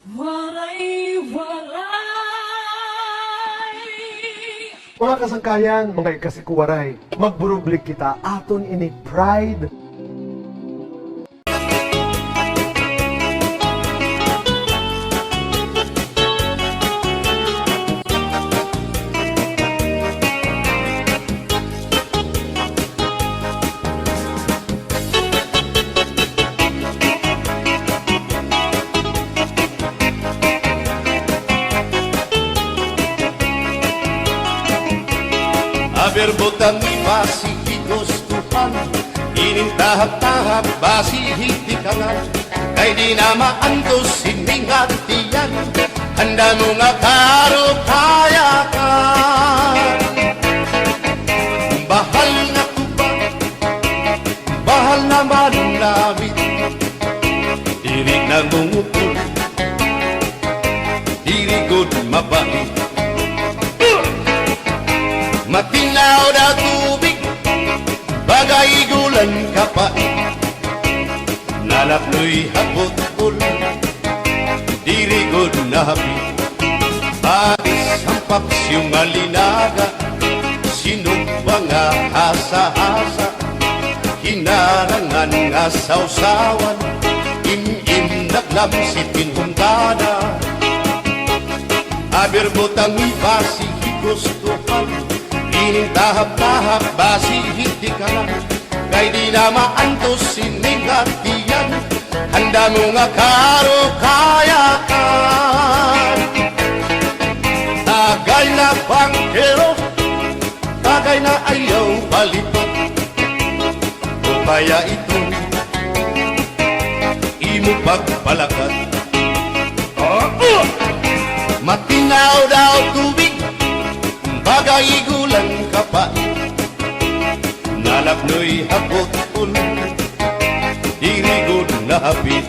Mga kasangkayan, mga ikasikuwaray, magburublik kita aton ini pride. Aberbotang basi gustuhan, inintahap-tahap basi hitikangan, kay di na maantos sining hatiyan, handa mo nga karo kaya ka. Bahal na tuba, bahal naman namin, diri na mungutol, diri good mabait. Matinaw na tubig, bagay gulan kapait, nalapnoy hapot-ul, dirigod na hapit. Paris ang paksyong alinaga, sinugba nga hasa-hasa, hinarangan nga sausawan, im-im naklamsitin hundana. Aberbotang basi gustuhan, inintahap-tahap basi hindi ka lang, kay di na maantos sining hatiyan, handa mo nga karo kayakan. Tagay na bangkero, tagay na ayaw balitot, o kaya ito imo pagpalakat. Matinaw daw tubig, bagay gulang kapait, nalapnoy hapot-ul, dirigod na hapit.